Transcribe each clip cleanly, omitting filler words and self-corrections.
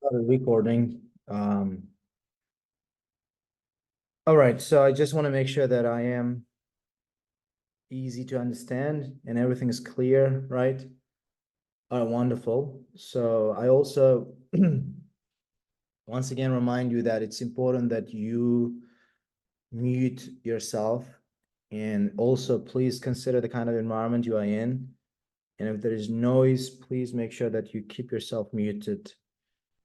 Started recording. All right, so I just want to make sure that I am easy to understand and everything is clear, right? All right, wonderful. So I also once again remind you that it's important that you mute yourself, and also please consider the kind of environment you are in. And if there is noise, please make sure that you keep yourself muted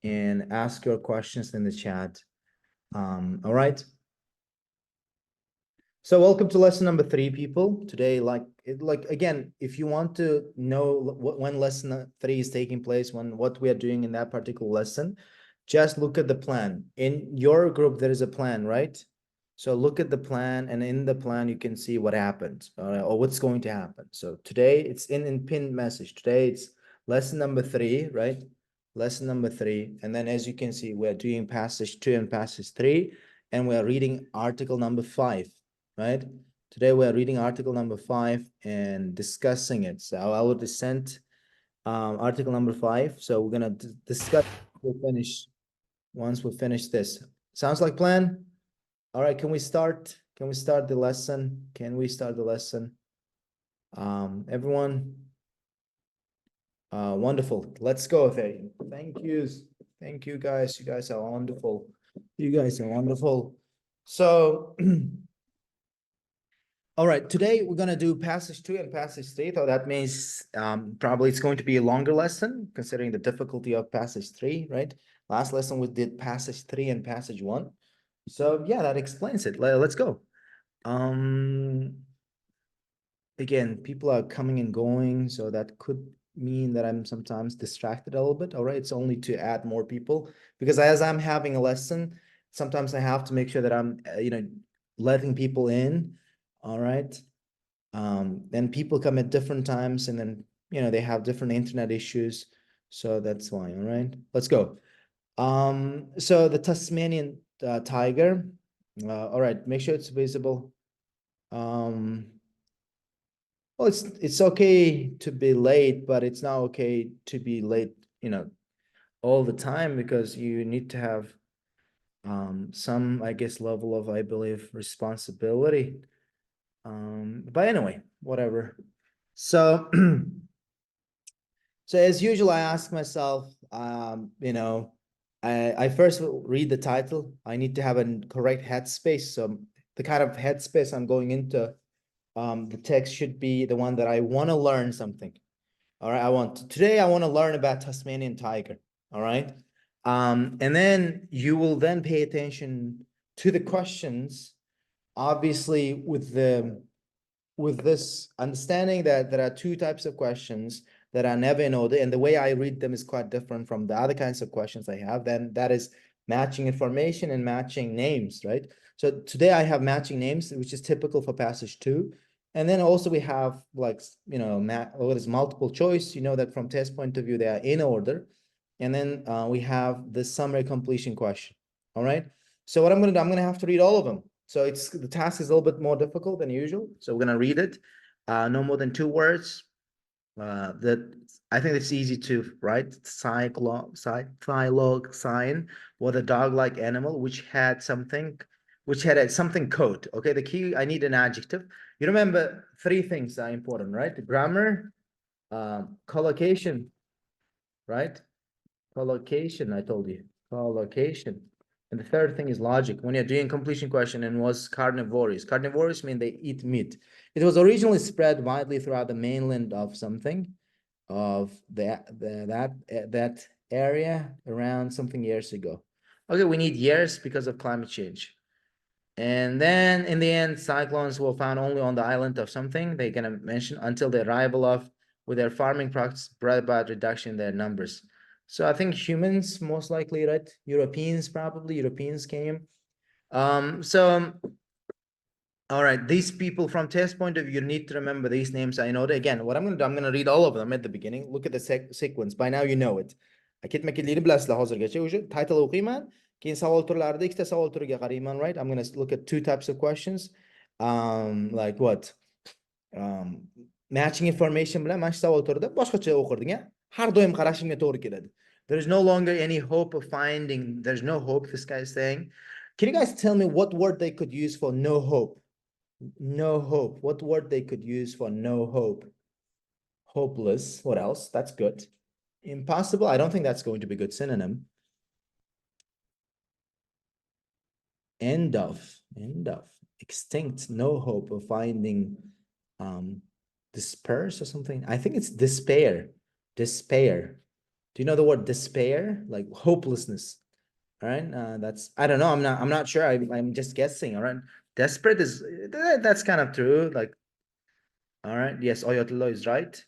and ask your questions in the chat. All right. So welcome to lesson number 3, people. Today, again, if you want to know when lesson 3 is taking place, what we are doing in that particular lesson, just look at the plan. In your group, there is a plan, right? So look at the plan, and in the plan, you can see what happened or what's going to happen. So today, it's in pinned message. Today, it's lesson number 3, right? Lesson number 3. And then as you can see, we're doing passage 2 and passage 3, and we're reading article number 5. Right? Today we are reading article number 5 and discussing it. So I will send article number 5. So we're gonna discuss. We'll finish once we finish this. Sounds like plan? All right. Can we start? Can we start the lesson? Can we start the lesson? Everyone. Wonderful. Let's go there. Thank you. Thank you, guys. You guys are wonderful. You guys are wonderful. So. All right, today we're going to do passage 2 and passage 3. So that means probably it's going to be a longer lesson considering the difficulty of passage 3, right? Last lesson we did passage 3 and passage 1. So yeah, that explains it. Let's go. Again, people are coming and going, so that could mean that I'm sometimes distracted a little bit. All right, it's only to add more people because as I'm having a lesson, sometimes I have to make sure that I'm, letting people in. All right. Then people come at different times and then, they have different internet issues. So that's why. All right, let's go. So the Tasmanian tiger. All right, make sure it's visible. Well, it's okay to be late, but it's not okay to be late, all the time because you need to have some, I guess, level of, I believe, responsibility. But anyway, whatever. So, so as usual, I ask myself, I first read the title. I need to have a correct headspace. So the kind of headspace I'm going into, the text should be the one that I want to learn something. All right, today I want to learn about Tasmanian tiger. All right. And then you will then pay attention to the questions, obviously with this understanding that there are 2 types of questions that are never in order, and the way I read them is quite different from the other kinds of questions I have. Then that is matching information and matching names, right? So today I have matching names, which is typical for passage 2. And then also we have what is multiple choice, that from test point of view, they are in order. And then we have the summary completion question. All right. So what I'm going to do, I'm going to have to read all of them. So the task is a little bit more difficult than usual. So we're going to read it. No more than 2 words. That I think it's easy to write. Thylaug sign was a dog-like animal which had something code. Okay, the key, I need an adjective. You remember 3 things are important, right? The grammar, collocation, right? Collocation, I told you. Collocation. And the third thing is logic. When you're doing completion question, and was carnivorous. Carnivorous mean they eat meat. It was originally spread widely throughout the mainland of something, of that area around something years ago. Okay, we need years because of climate change. And then in the end, cyclones were found only on the island of something they're gonna mention until the arrival of, with their farming practice, brought about reduction in their numbers. So I think humans most likely, right? Europeans came. All right, these people from test point of view, you need to remember these names. I know that again. What I'm gonna do, I'm gonna read all of them at the beginning. Look at the sequence. By now you know it. أكيد مكليني بلاسلا hozirgacha уже title o'qiyman. Keyin savol turlarida ikkita savol turiga qarayman, right? I'm gonna look at 2 types of questions. Like what? Matching information bilan mana shu savol turida boshqacha o'qirding, Har doim qarashimga to'g'ri keladi. There's no longer any hope of finding, there's no hope, this guy is saying. Can you guys tell me what word they could use for no hope? No hope. What word they could use for no hope? Hopeless. What else? That's good. Impossible. I don't think that's going to be a good synonym. End of. Extinct. No hope of finding disperse or something. I think it's despair. Despair. Do you know the word despair? Like hopelessness. All right. That's, I don't know. I'm not sure. I'm just guessing. All right. Desperate is, that's kind of true. Like, all right. Yes, Oyotlo is right.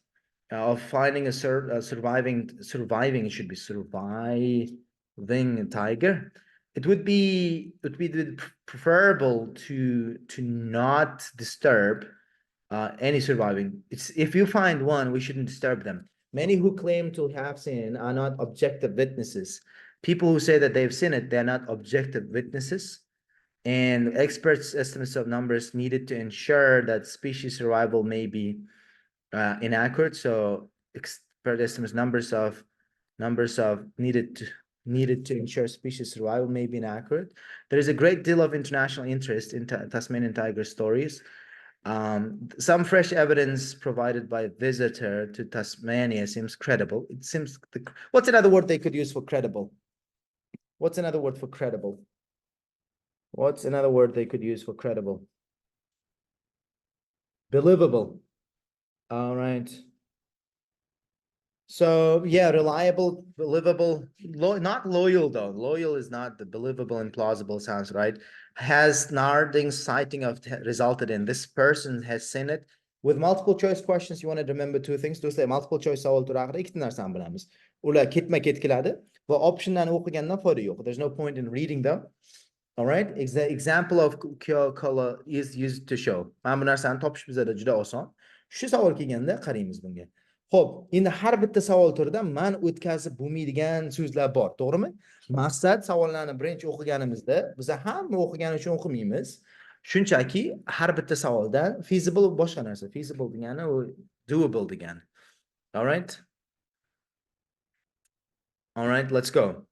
Of finding a surviving, it should be surviving tiger. It would be preferable to not disturb any surviving. It's, if you find one, we shouldn't disturb them. Many who claim to have seen are not objective witnesses. People who say that they've seen it, they're not objective witnesses. And experts' estimates of numbers needed to ensure that species survival may be inaccurate. So expert estimates numbers of needed to ensure species survival may be inaccurate. There is a great deal of international interest in Tasmanian tiger stories. Some fresh evidence provided by a visitor to Tasmania seems credible. It seems what's another word they could use for credible? What's another word for credible? What's another word they could use for credible? Believable. All right. So yeah, reliable, believable, not loyal though. Loyal is not the believable and plausible sounds right. Has Narding's sighting of resulted in this person has seen it? With multiple choice questions, you want to remember two things. Do'stlar, multiple choice savol turagida ikkita narsani bilamiz. Ular ketma-ket keladi va optionlarni o'qigandan foyda yo'q. There's no point in reading them. All right. Example of color is used to show. Mana bu narsani topish bizada juda oson. Shu savol kelganda qaraymiz bunga. Xo'p, endi har bitta savol turida man o'tkazib bo'lmaydigan so'zlar bor, to'g'rimi? Maqsad savollarni birinchi o'qiganimizda biz hamma o'qigani uchun o'qimaymiz. Shunchaki har bitta savoldan feasible boshqa narsa. Feasible degani u doable degani. All right? All right, let's go.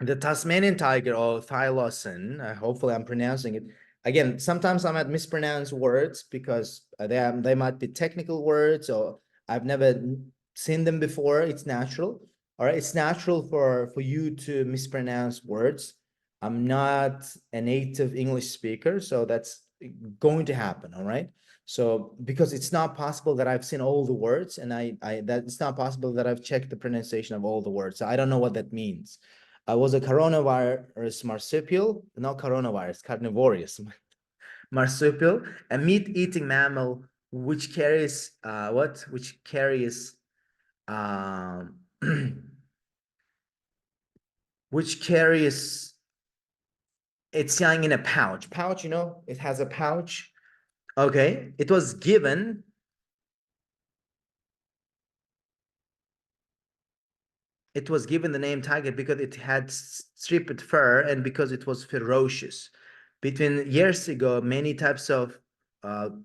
The Tasmanian tiger or thylosin, hopefully I'm pronouncing it. Again, sometimes I might mispronounce words because they might be technical words or I've never seen them before. It's natural. All right, it's natural for you to mispronounce words. I'm not a native English speaker, so that's going to happen. All right. So because it's not possible that I've seen all the words and that it's not possible that I've checked the pronunciation of all the words. So I don't know what that means. Was a coronavirus marsupial, not coronavirus, carnivorous marsupial, a meat-eating mammal which carries Which carries which carries its young in a pouch. Pouch, you know, it has a pouch. Okay, it was given the name tiger because it had striped fur and because it was ferocious. Between years ago, many types of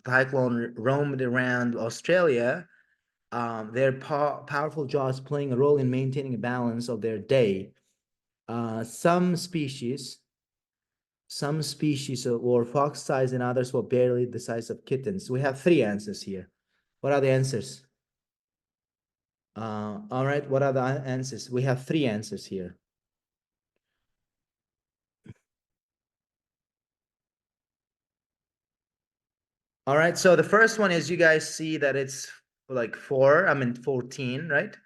cyclone roamed around Australia. Their powerful jaws playing a role in maintaining a balance of their day. Some species were fox size and others were barely the size of kittens. We have three answers here. What are the answers? All right, what are the answers? We have three answers here. All right, so the first one is you guys see that it's like 14, right?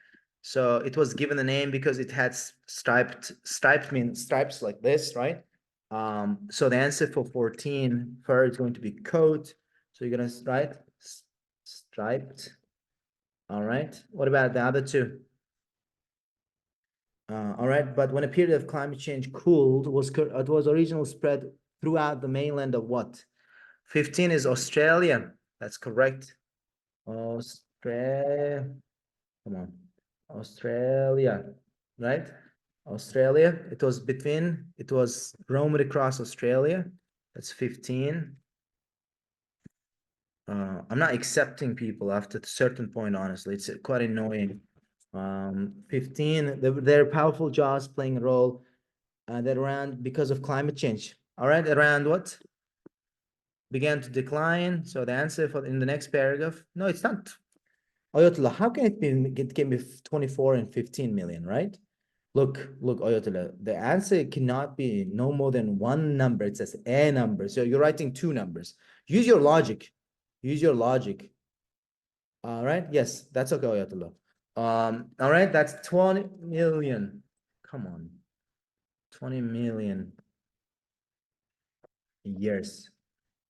So it was given the name because it had striped means stripes like this, right? So the answer for 14, fur is going to be coat. So you're gonna write striped. All right, what about the other two? All right, but when a period of climate change cooled, it was originally spread throughout the mainland of what? 15 is Australia. That's correct. Australia. Come on. Australia, right? Australia. It was roamed across Australia. That's 15. I'm not accepting people after a certain point, honestly. It's quite annoying. 15, their powerful jaws playing a role that around because of climate change. All right, around what? Began to decline. So the answer for in the next paragraph, no, it's not. Oyotla, how can it can be 24 and 15 million, right? Look, Oyotla, the answer cannot be no more than one number. It says a number. So you're writing two numbers. Use your logic. Use your logic. All right. Yes, that's okay, Oyatullah. All right, that's 20 million. Come on. 20 million years.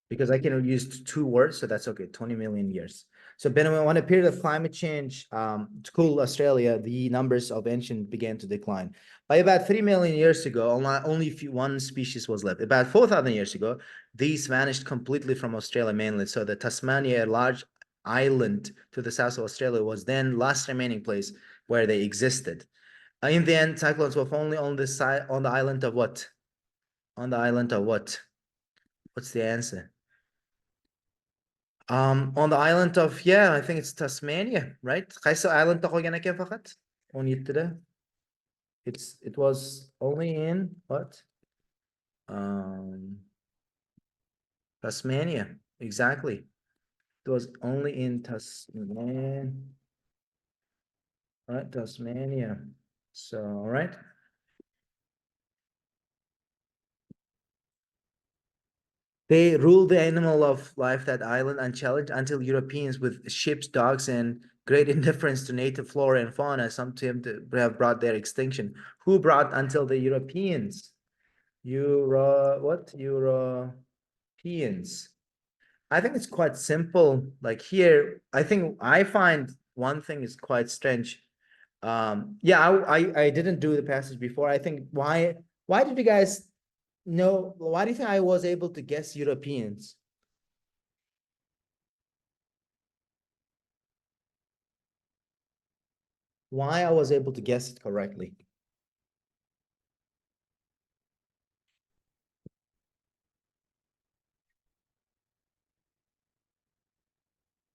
Because I can use two words, so that's okay. 20 million years. So Ben, when a period of climate change to cool Australia, the numbers of ancient began to decline. By about 3 million years ago, only one species was left. About 4,000 years ago, these vanished completely from Australia mainland. So the Tasmania, a large island to the south of Australia, was then last remaining place where they existed. In the end, cyclones were only on the side on the island of what? On the island of what? What's the answer? On the island of, yeah, I think it's Tasmania, right? Qaysi islandda qolgan ekan faqat? 17-da. It was only in what? Um, Tasmania, exactly. It was only in Tasmania, right? Tasmania. So, all right. They ruled the animal of life that island unchallenged until Europeans with ships, dogs, and great indifference to native flora and fauna some to have brought their extinction. Who brought until the Europeans? Europeans. I think it's quite simple. Like here, I think I find one thing is quite strange. Yeah, I didn't do the passage before. I think why did you guys know? Why do you think I was able to guess Europeans? Why I was able to guess it correctly?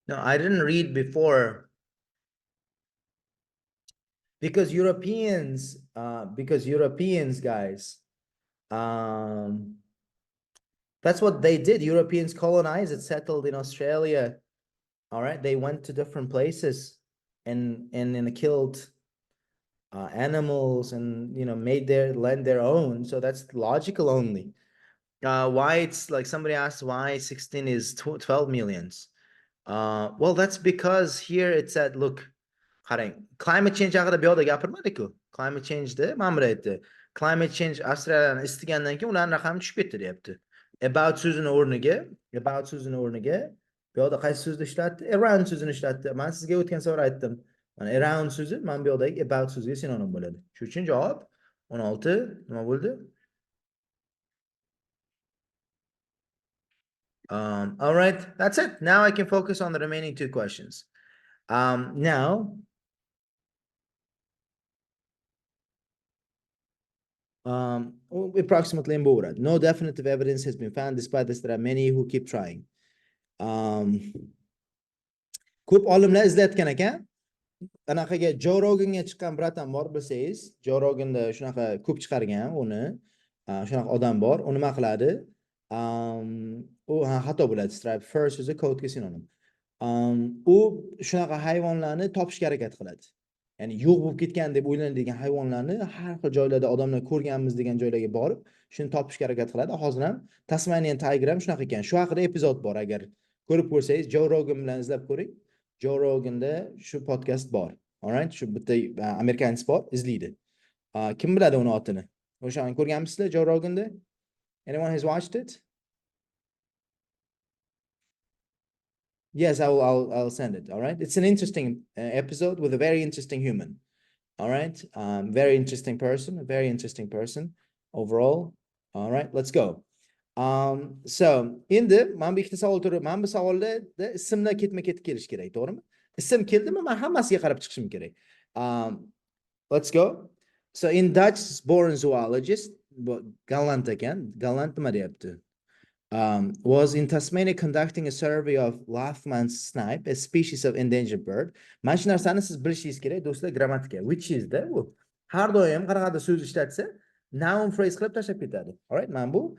No, I didn't read before because Europeans, guys, um, that's what they did. Europeans colonized it, settled in Australia. All right, they went to different places and killed animals and made their land their own. So that's logical only. Why it's like somebody asked why 16 is 12 millions. Well, that's because here it said, look, qarang, climate change haqida bu yoqda gapirmadi-ku. Climate change'da mana bunda aytdi. Climate change Avstraliyani istigandan keyin ularning raqami tushib ketdi deyapti. About so'zini o'rniga bu yoqda qaysi so'zni ishlatdi? Around so'zini ishlatdi. Men sizga o'tgan safar aytdim. Mana around so'zi mana bu yoqdagi about so'ziga sinonim bo'ladi. Shuning uchun javob 16 nima bo'ldi? All right, that's it. Now I can focus on the remaining two questions. Now, approximately in Bora. No definitive evidence has been found. Despite this, there are many who keep trying. Ko'p olimlar izlayotgan ekan. Anaqaga Joe Rogan'ga chiqqan bratan bor bilsangiz, Joe Rogan'da shunaqa ko'p chiqargan uni. Shunaqa odam bor. U nima qiladi? U xato bo'ladi. Stripe first is a code sinonim. U shunaqa hayvonlarni topishga harakat qiladi. Ya'ni yo'q bo'lib ketgan deb o'ylanadigan hayvonlarni har xil joylarda odamlar ko'rganmiz degan joylarga borib, shuni topishga harakat qiladi. Hozir ham Tasmanian Tiger ham shunaqa ekan. Shu haqida epizod bor, agar ko'rib ko'rsangiz, Joe Rogan bilan izlab ko'ring. Joe Rogan'da shu podkast bor. Alright, shu bitta American sport izlaydi. Kim biladi uni otini? O'shani ko'rganmisizlar Joe Rogan'da? Anyone has watched it? Yes, I'll send it. All right. It's an interesting episode with a very interesting human. All right. Very interesting person, a very interesting person overall. All right, let's go. So endi men bu ikkita savol turi, men bu savolda ismlar ketma-ket kelish kerak, to'g'rimi? Ism keldimi, men hammasiga qarab chiqishim kerak. Let's go. So in Dutch born zoologist, Gallant ekan, Gallant nima deyapti? Was in Tasmania conducting a survey of Lathman snipe, a species of endangered bird. Mana shu narsani siz bilishingiz kerak, do'stlar, grammatika. Which is da bu. Har doim qanaqadir so'z ishlatsa, noun phrase qilib tashlab ketadi. Alright, mana bu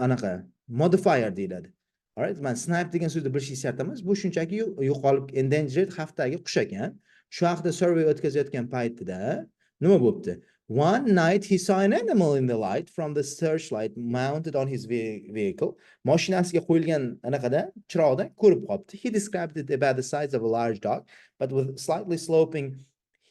anaqa modifier deyiladi. Alright, mana snipe degan so'zni bilishingiz shart emas. Bu shunchaki yo'qolib endangered xavfdagi qush ekan. Shu haqida survey o'tkazayotgan paytida nima bo'libdi? One night he saw an animal in the light from the searchlight mounted on his vehicle. Mashinasiga qo'yilgan anaqada chiroqda ko'rib qolibdi. He described it about the size of a large dog, but with slightly sloping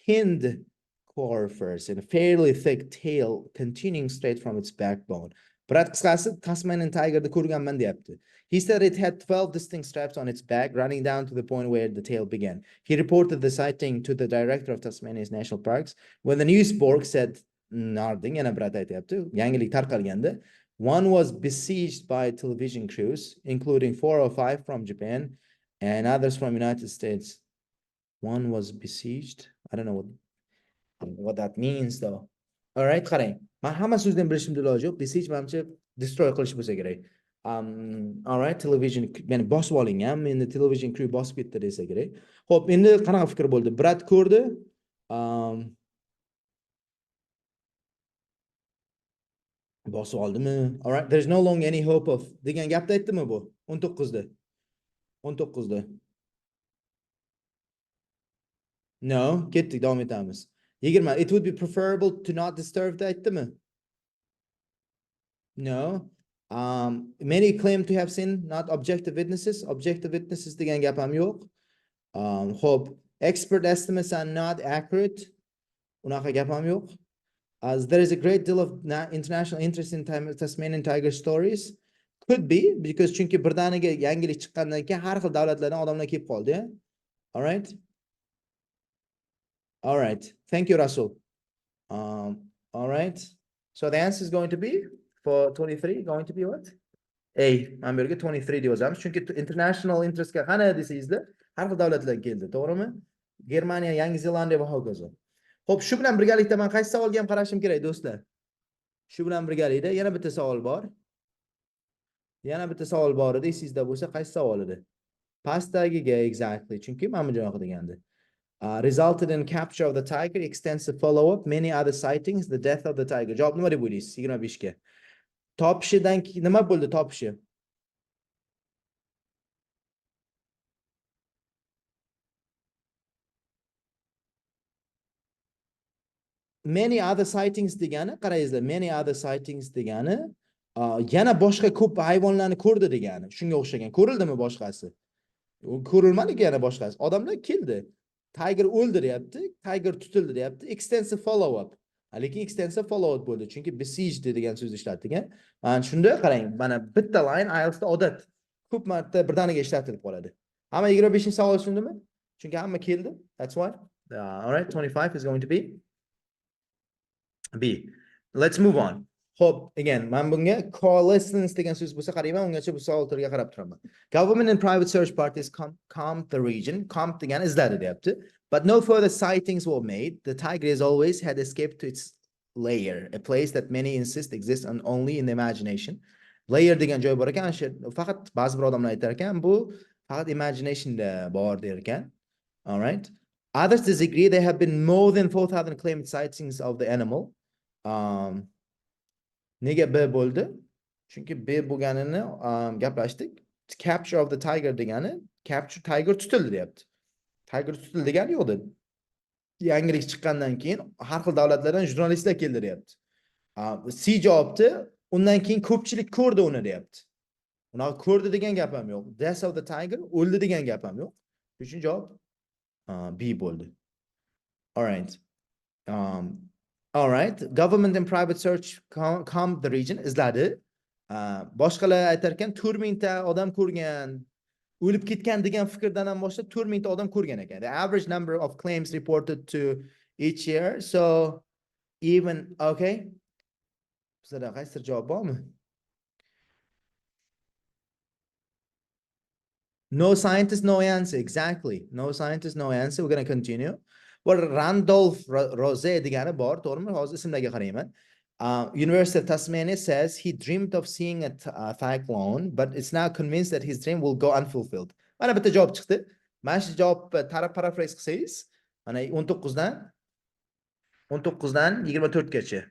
hind quarters and a fairly thick tail continuing straight from its backbone. Biroq qisqasi Tasmanian Tiger'ni ko'rganman deyapti. He said it had 12 distinct straps on its back, running down to the point where the tail began. He reported the sighting to the director of Tasmania's national parks. When the news broke, said Narding, yana bir aytyapti, yangilik tarqalganda, one was besieged by television crews, including 4 or 5 from Japan and others from United States. One was besieged. I don't know what that means though. All right, qarang. Men hamma so'zdan bilishimda iloji yo'q. Besiege menimcha destroy qilish bo'lsa kerak. All right, television, meni bosib olingan, meni television crew bosib ketdi desa kerak. Xo'p, endi qanaqa fikr bo'ldi? Brat ko'rdi. Bosib oldimi? All right, there's no longer any hope of degan gapni aytdimi bu? 19da. 19da. No, ketdik, davom etamiz. 20. It would be preferable to not disturb the aytdimi? No. Many claim to have seen not objective witnesses. Objective witnesses degan gap ham yo'q. Hope expert estimates are not accurate. Unaqa gap ham yo'q. As there is a great deal of international interest in Tasmanian tiger stories. Could be because chunki birdaniga yangilik chiqqandan keyin har xil davlatlardan odamlar kelib qoldi. All right. All right. Thank you, Russell. All right. So the answer is going to be for 23 going to be what? A. Men bu yerga 23 deb yozamiz. Chunki international interestga qana desangizda har xil davlatlar keldi, to'g'rimi? Germaniya, Yangi Zelandiya va hokazo. Xo'p, shu bilan birgalikda men qaysi savolga ham qarashim kerak, do'stlar? Shu bilan birgalikda yana bitta savol bor. Yana bitta savol bor edi, esingizda bo'lsa, qaysi savol edi? Pastdagiga exactly. Chunki mana bu joyga degandi. Resulted in capture of the tiger, extensive follow-up, many other sightings, the death of the tiger. Javob nima deb o'ylaysiz? 25 ga. Topishidan nima bo'ldi topishi? Many other sightings degani, qarangizlar, many other sightings degani, yana boshqa ko'p hayvonlarni ko'rdi degani. Shunga o'xshagan. Ko'rildimi boshqasi? Ko'rilmadi yana boshqasi. Odamlar keldi. Tiger o'ldiryapti, tiger tutildi deyapti. Extensive follow-up. Lekin extensive follow-up bo'ldi. Chunki besieged degan so'zni ishlatgan. Mana shunda qarang, mana bitta line IELTSda odat ko'p marta birdaniga ishlatilib qoladi. Hamma 25-savol tushundimi? Chunki hamma keldi. That's why. All right, 25 is going to be B. Let's move on. Hope again, men bunga coalescence degan so'z bo'lsa qarayman, ungacha bu savol turiga qarab turaman. Government and private search parties combed the region, combed degani izladi deyapti. But no further sightings were made. The tiger has always had escaped to its lair, a place that many insist exists only in the imagination. Lair degan joy bor ekan, faqat ba'zi bir odamlar aytar ekan, bu faqat imaginationda bor der ekan. All right. Others disagree. There have been more than 4,000 claimed sightings of the animal. Nega B bo'ldi? Chunki B bo'lganini gaplashdik. Capture of the tiger degani, capture tiger tutildi deyapti. Tiger tutildi degani yo'q dedi. Yangilik chiqqandan keyin har xil davlatlardan jurnalistlar keldi deyapti. C javobdi, undan keyin ko'pchilik ko'rdi uni deyapti. Unaqa ko'rdi degan gap ham yo'q. Death of the tiger o'ldi degan gap ham yo'q. Shuning javob B bo'ldi. All right. All right. Government and private search combed the region izladi. Boshqalar aytar ekan 4000 ta odam ko'rgan, o'lib ketgan degan fikrdan ham boshlab 4000 ta odam ko'rgan ekan. The average number of claims reported to each year. So even okay. Sizda qaysi javob bormi? No scientist, no answer. Exactly. No scientist, no answer. We're going to continue. Well, Randolph Rose degani bor, to'g'rimi? Hozir ismlarga qarayman. University of Tasmania says he dreamed of seeing a cyclone, but it's now convinced that his dream will go unfulfilled. Mana bitta javob chiqdi. Mana shu javobni paraphrase qilsangiz, mana 19dan 24gacha.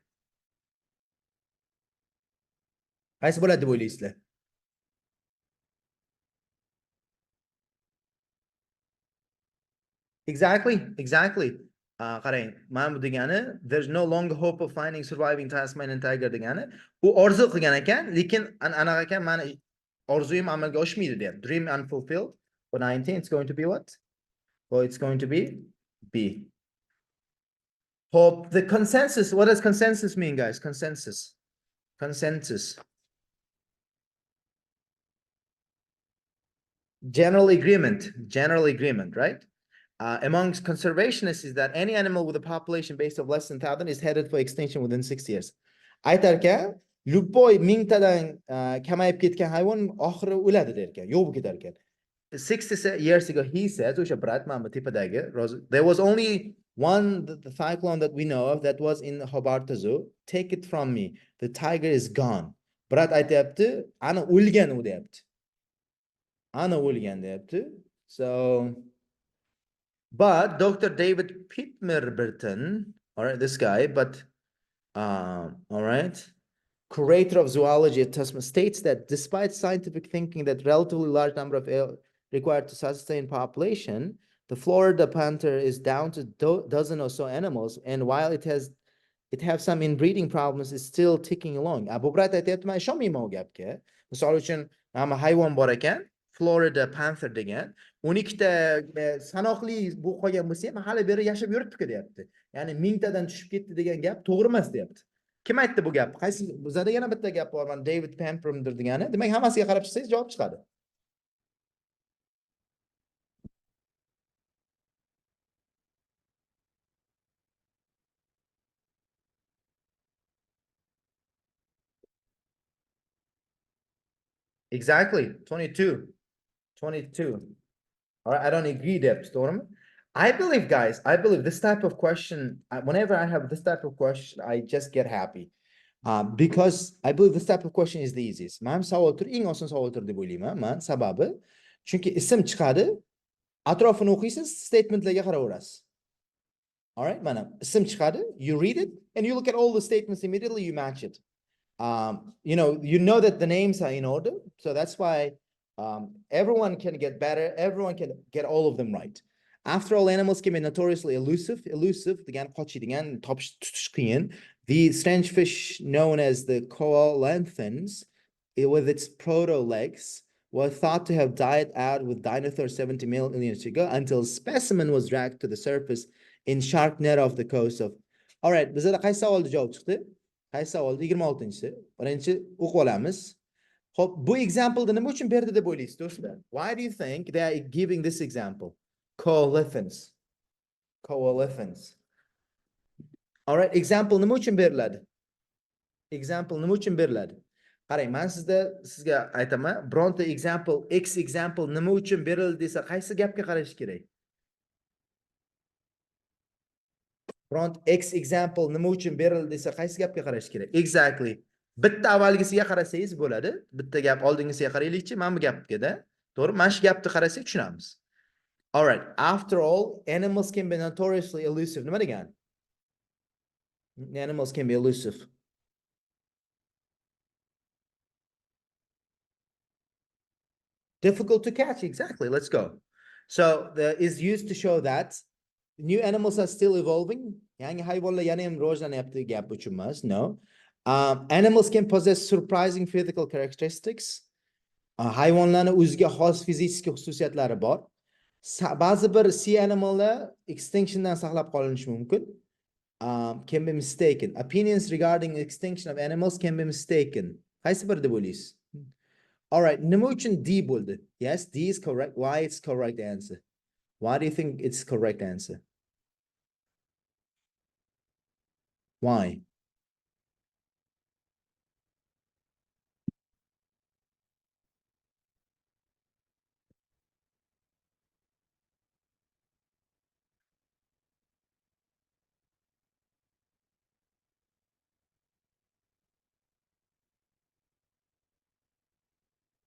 Qaysi bo'ladi deb o'ylaysizlar? Exactly. Qarang, mana bu degani there's no longer hope of finding surviving Tasmanian tiger degani. U orzu qilgan ekan, lekin anaqa ekan, mana orzuyim amalga oshmaydi deyapti. Dream unfulfilled. For 19 it's going to be what? Well, it's going to be B. Hope the consensus. What does consensus mean, guys? Consensus. Consensus. General agreement, right? Amongst conservationists is that any animal with a population base of less than 1,000 is headed for extinction within 6 years. Aytarkan, любой mingtadan kamayib ketgan hayvon oxiri o'ladi derkan, yo'q bo'lib ketar ekan. 60 years ago, he said, o'sha brat mana tepadagi, there was only one the cyclone that we know of that was in Hobart Zoo. Take it from me, the tiger is gone. Brat aytyapti, ana o'lgan u deyapti. Ana o'lgan deyapti. So but Dr. David Pittmer-Burton, all right, this guy, but all right, curator of zoology at Tasman, states that despite scientific thinking that relatively large number of required to sustain population, the Florida panther is down to dozen or so animals, and while it have some inbreeding problems, it's still ticking along. Bu brat aytyapti, men ishonmayman u gapga. Misol uchun, mana hayvon bor ekan, Florida panther degan, 12ta sanoqli bu qolgan bo'lsa ham hali beri yashab yuribdi deyapti. Ya'ni 1000tadan tushib ketdi degan gap to'g'ri emas deyapti. Kim aytdi bu gap? Qaysi bizada yana bitta gap bor, mana David Pampermdir degani. Demak, hammasiga qarab chiqsangiz javob chiqadi. Exactly. 22. 22. All right, I don't agree there, Storm. I believe, guys, I believe this type of question, whenever I have this type of question, I just get happy. Because I believe this type of question is the easiest. Man savol tur eng oson savoldir deb o'ylayman. Man sababi chunki ism chiqadi, atrofini o'qiysiz, statementlarga qaraverasiz. All right, mana ism chiqadi, you read it and you look at all the statements immediately, you match it. You know that the names are in order, so that's why everyone can get better, everyone can get all of them right. After all, animals can be notoriously elusive degan qochiydigan, topish tutish qiyin. The strange fish known as the coelanthans, with its proto legs, were thought to have died out with dinosaurs 70 million years ago until a specimen was dragged to the surface in Sharknado off the coast of. All right, bizda qaysi savolda javob chiqdi? Qaysi savolda? 26-si. Birinchi o'qib olamiz. Xo'p, bu example'da nima uchun berdi deb o'ylaysiz, do'stlar? Why do you think they are giving this example? Coelethans. All right, example nima uchun beriladi? Example nima uchun beriladi? Qarang, men sizga aytaman, bironta example, x example nima uchun berildi desa, qaysi gapga qarash kerak? Front x example nima uchun berildi desa, qaysi gapga qarash kerak? Exactly. Bitta avvalgisiga qarasangiz bo'ladi. Bitta gap oldingisiga qaraylikchi, mana bu gapga-da. To'g'ri? Mana shu gapni qarasak tushunamiz. All right. After all, animals can be notoriously elusive. Nima degan? Animals can be elusive. Difficult to catch. Exactly. Let's go. So the is used to show that new animals are still evolving. Yangi hayvonlar yana ham rivojlanyapti gap uchun emas. No. Animals can possess surprising physical characteristics. Hayvonlarning o'ziga xos fizik xususiyatlari bor. Ba'zi bir sea animallar extinctiondan saqlab qolinishi mumkin. Can be mistaken. Opinions regarding extinction of animals can be mistaken. Qaysi bir deb o'ylaysiz? All right, nima uchun D bo'ldi? Yes, D is correct. Why it's correct answer? Why do you think it's correct answer? Why?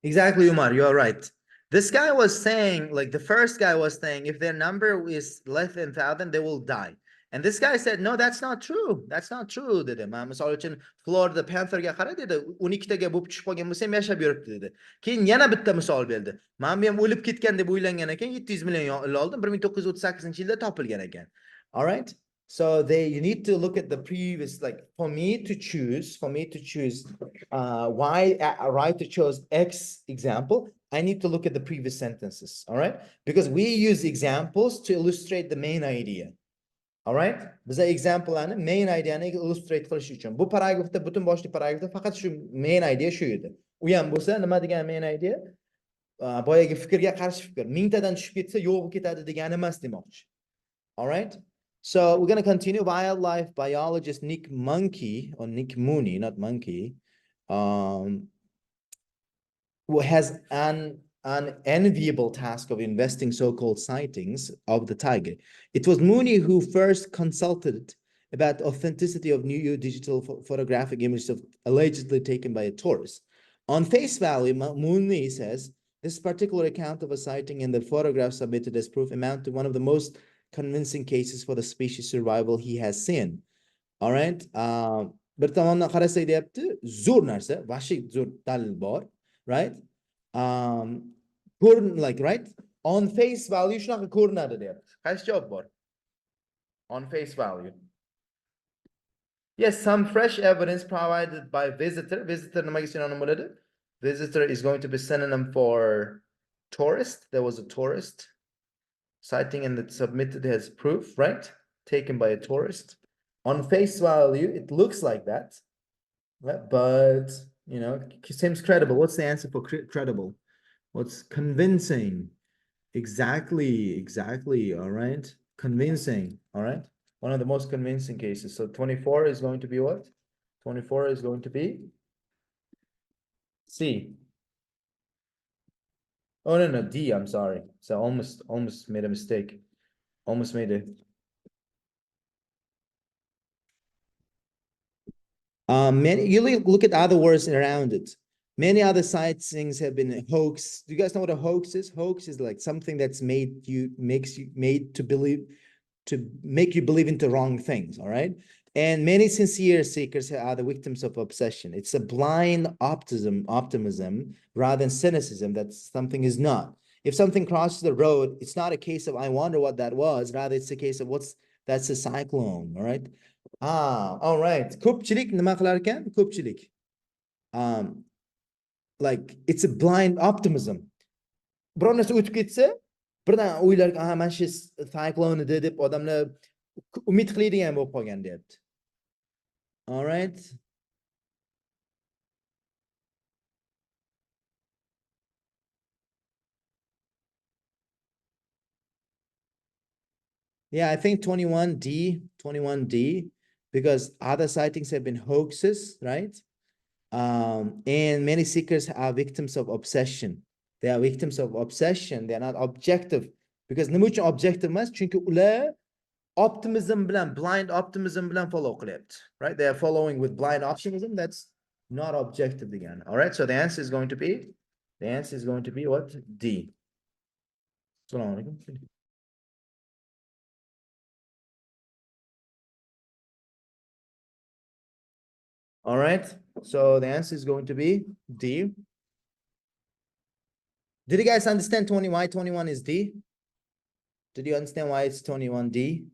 Exactly, Umar, you're right. This guy was saying, like the first guy was saying, if their number is less than 1,000, they will die. And this guy said, no, that's not true. That's not true, dedi. Man, misol uchun Florida Pantherga qara dedi, 12taga bo'lib tushib qolgan bo'lsa ham yashab yuribdi dedi. Keyin yana bitta misol berdi. Men bu ham o'lib ketgan deb o'ylangan ekan, 700 million yil oldin 1938-yilda topilgan ekan. All right? So you need to look at the previous, like for me to choose why right to choose X example, I need to look at the previous sentences, all right? Because we use examples to illustrate the main idea. All right? Bize example'larni main ideani illustrate qilish uchun. Bu paragrafda, butun boshli paragrafda faqat shu main idea shu edi. U ham bo'lsa, nima degan main idea? Boyagi fikrga qarshi fikr. 1000tadan tushib ketsa yo'q bo'lib ketadi degani emas demoqchi. All right? So we're going to continue. Wildlife biologist Nick Mooney, not Monkey, who has an enviable task of investing so-called sightings of the tiger. It was Mooney who first consulted about authenticity of new digital photographic images allegedly taken by a tourist. On face value, Mooney says, this particular account of a sighting and the photograph submitted as proof amount to one of the most convincing cases for the species survival he has seen. All right. Bir tomondan qarasak deyapti, zo'r narsa, vahshiy zo'r dalil bor, right? Like, right? On face value shunaqa ko'rinadi deyapti. Qaysi javob bor? On face value. Yes, some fresh evidence provided by visitor. Visitor nimaga synonym bo'ladi? Visitor is going to be synonym for tourist. There was a tourist sighting and it's submitted as proof, right? Taken by a tourist. On face value, it looks like that, right? But, you know, seems credible. What's the answer for credible? What's convincing? Exactly, all right? Convincing, all right? One of the most convincing cases. So 24 is going to be what? 24 is going to be C. Oh, no, D, I'm sorry. So almost made a mistake. Almost made it. You look at other words around it. Many other sightings have been hoax. Do you guys know what a hoax is? Hoax is like something that's made to make you believe into wrong things, all right? And many sincere seekers are the victims of obsession. It's a blind optimism rather than cynicism that something is not. If something crosses the road, it's not a case of I wonder what that was. Rather, it's a case of that's a cyclone, all right? All right. Ko'pchilik nima qilar ekan? Ko'pchilik. Like it's a blind optimism. Biror narsa o'tib ketsa, birdan o'ylar, mana shu cyclone edi deb odamlar umid qiladigan bo'lib qolgan deyapti. All right. Yeah, I think 21D, because other sightings have been hoaxes, right? And many seekers are victims of obsession. They are victims of obsession. They are not objective. Because nima uchun objective emas? Chunki ular optimism bilan, blind optimism bilan follow qilyapti, right? They are following with blind optimism. That's not objective again. All right. So the answer is going to be what? D. Assalamu alaikum. All right. So the answer is going to be D. Did you guys understand why 21 is D? Did you understand why it's 21D?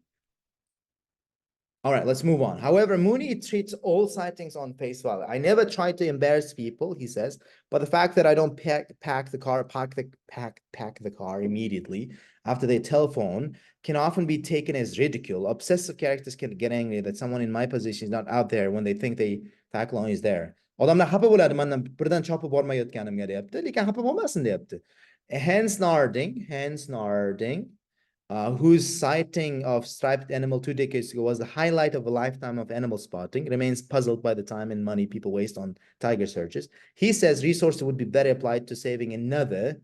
All right, let's move on. However, Mooney treats all sightings on face value. I never try to embarrass people, he says, but the fact that I don't park the car immediately after they telephone can often be taken as ridicule. Obsessive characters can get angry that someone in my position is not out there when they think the cyclone is there. Odamlar xafa bo'ladi mendan birdan chopib bormayotganimga deyapti, lekin xafa bo'lmasin deyapti. Hence Narding, whose sighting of striped animal 2 decades ago was the highlight of a lifetime of animal spotting, remains puzzled by the time and money people waste on tiger searches. He says resources would be better applied to saving another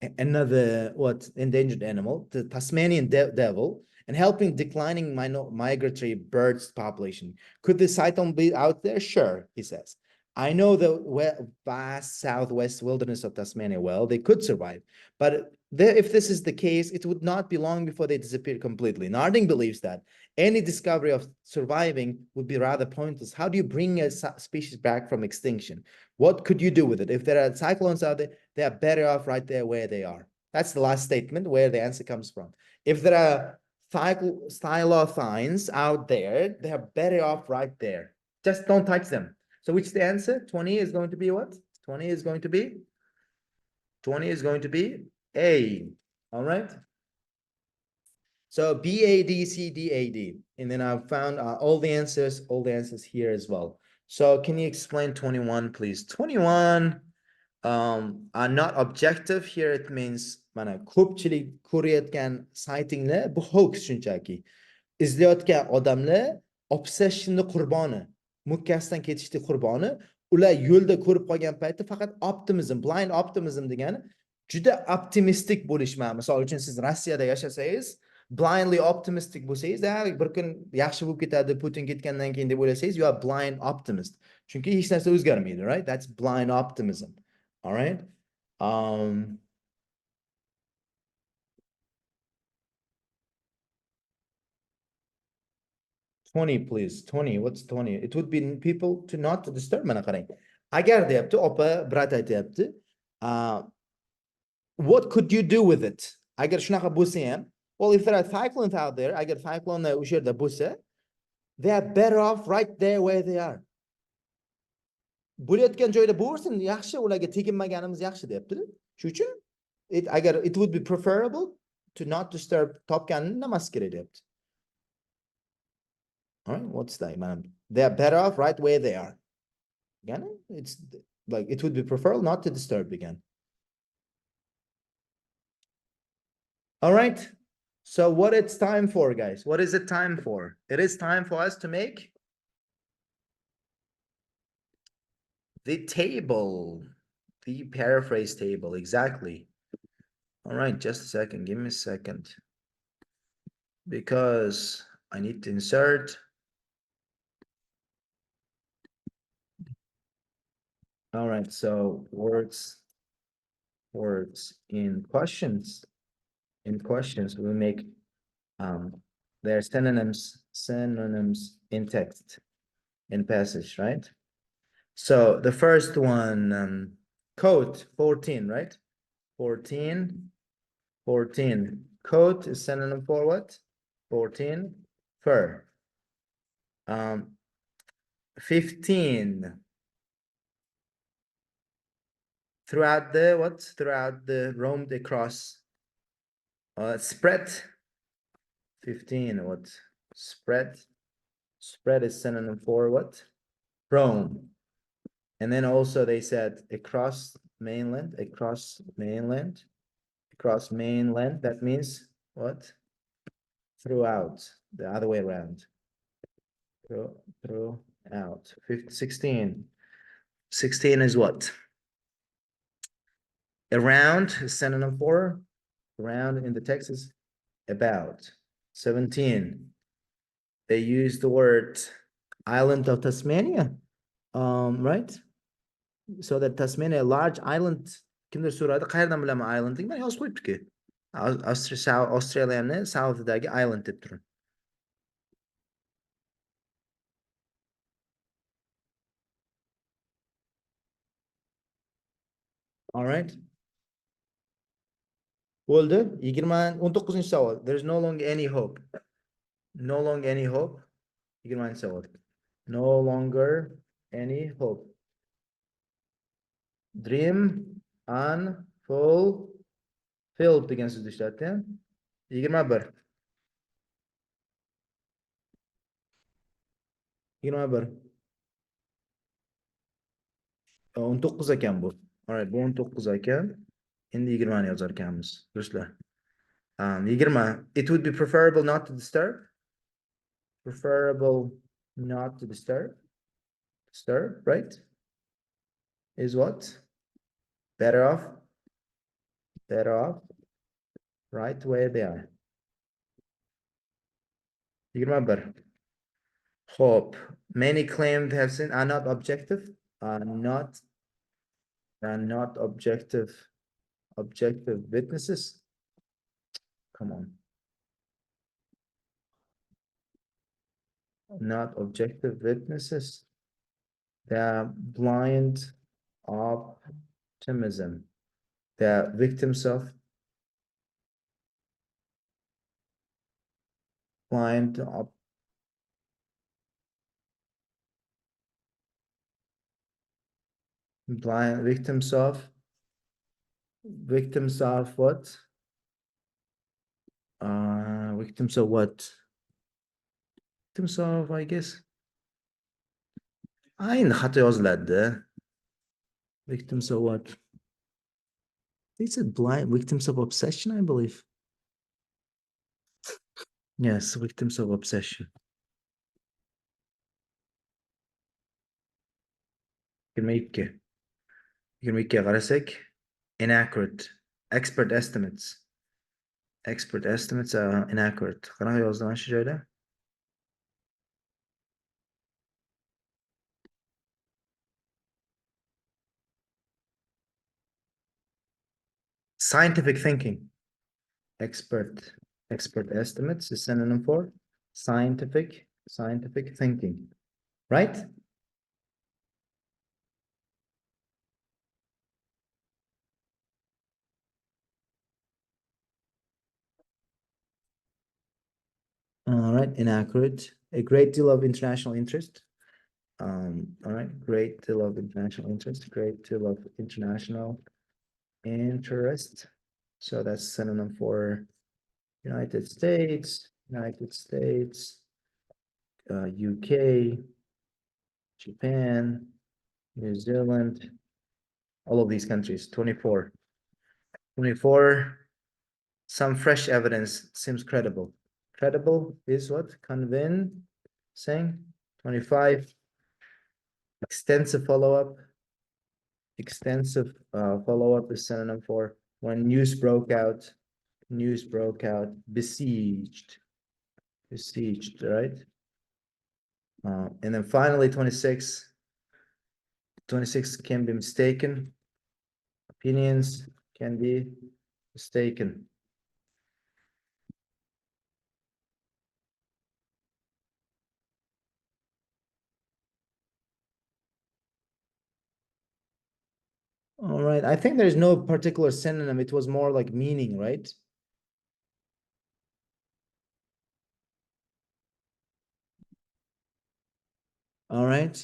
endangered animal, the Tasmanian devil, and helping declining migratory birds population. Could the cyclone be out there? Sure, he says. I know the vast southwest wilderness of Tasmania well. They could survive, but if this is the case, it would not be long before they disappear completely. Narding believes that any discovery of surviving would be rather pointless. How do you bring a species back from extinction? What could you do with it? If there are cyclones out there, they are better off right there where they are. That's the last statement where the answer comes from. If there are thylacines out there, they are better off right there. Just don't touch them. So which is the answer? 20 is going to be what? 20 is going to be 20 is going to be A. All right. So B, A, D, C, D, A, D. And then I found all the answers here as well. So can you explain 21, please? 21 are not objective. Here it means mana ko'pchilik ko'rayotgan saytinglar bu hoax shunchaki. izlayotgan odamlar obsessionni qurboni, mukkasidan ketishni qurboni, ular yo'lda ko'rib qolgan paytda faqat optimism, blind optimism degani juda optimistik bo'lishman. Misol uchun siz Rossiyada yashasangiz, blindly optimistic bo'lsangiz, bir kun yaxshi bo'lib ketadi, Putin ketgandan keyin deb o'ylasangiz, you are blind optimist. Chunki hech narsa o'zgarmaydi, right? That's blind optimism. All right? 20, please. 20. What's 20? It would be people to not to disturb. Mana qarang. Agar deyapti, opa, brat aytyapti. What could you do with it? Agar shunaqa bo'lsa ham, well, if there are cyclones out there, agar cyclone o'sha yerda bo'lsa, they are better off right there where they are. Bo'layotgan joyda bo'lsin, yaxshi, ularga teginmaganimiz yaxshi deyapti. Shuning uchun agar it would be preferable to not disturb topganini namas kerak deyapti. All right, what's that, man? They are better off right where they are. Again, it's like it would be preferable not to disturb again. All right. So what it's time for, guys? What is it time for? It is time for us to make the table, the paraphrase table. Exactly. All right, just a second. Give me a second. Because I need to insert. All right, so words in questions. In questions, we make their synonyms in text, in passage, right? So the first one, coat, 14, right? 14. Coat is synonym for what? 14. Fur. 15. Throughout the roamed across. Spread. 15. What? Spread. Spread is synonym for what? Roam. And then also they said across mainland. That means what? Throughout. The other way around. Throughout. 16. 16 is what? Around is synonym for. Around in the text is about. 17. They use the word island of Tasmania. Right? So that Tasmania, a large island. Kimdir so'radi, qayerdan bilaman islandni? Men yozib qo'yibdi-ku. Australiani southidagi island deb turib. All right. Bo'ldi. 19 savol. There is no longer any hope. No longer any hope. 20 savol. No longer any hope. Dream unfulfilled degan so'zni ishlatdi. 21. 19 ekan bu. All right, bu 19 ekan. Endi 20 ni yozar ekanmiz. Do'stlar. 20. It would be preferable not to disturb. Preferable not to disturb. Disturb, right? Is what? Better off. Better off. Right where they are. 21. Hope. Many claimed have seen are not objective. not objective witnesses. Come on. Not objective witnesses. They're blind optimism. They're victims of blind op blind victims of what? Victims of what? Victims of, I guess. Aynı hata yazıladı. Victims of what? They said blind victims of obsession, I believe. Yes, victims of obsession. 22. 22'ye qarasaq, inaccurate. Expert estimates. Expert estimates are inaccurate. Qanaqa yozdi mana shu joyda? Scientific thinking. Expert estimates is synonym for scientific thinking, right? All right, inaccurate. A great deal of international interest. All right, great deal of international interest. Great deal of international interest. So that's synonym for United States, UK, Japan, New Zealand, all of these countries. 24. 24. Some fresh evidence seems credible. Credible is what? Convincing. 25. Extensive follow-up. Extensive follow-up is synonym for when news broke out. Besieged, right? And then finally 26. 26 can be mistaken. Opinions can be mistaken. All right. I think there's no particular synonym. It was more like meaning, right? All right.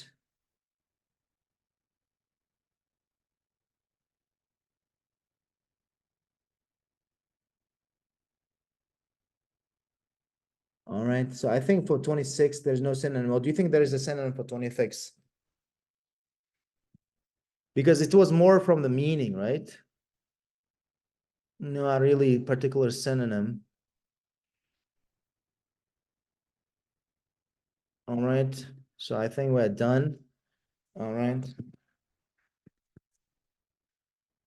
All right. So I think for 26, there's no synonym. Or do you think there is a synonym for 26? Because it was more from the meaning, right? No, a really particular synonym. All right. So I think we're done. All right.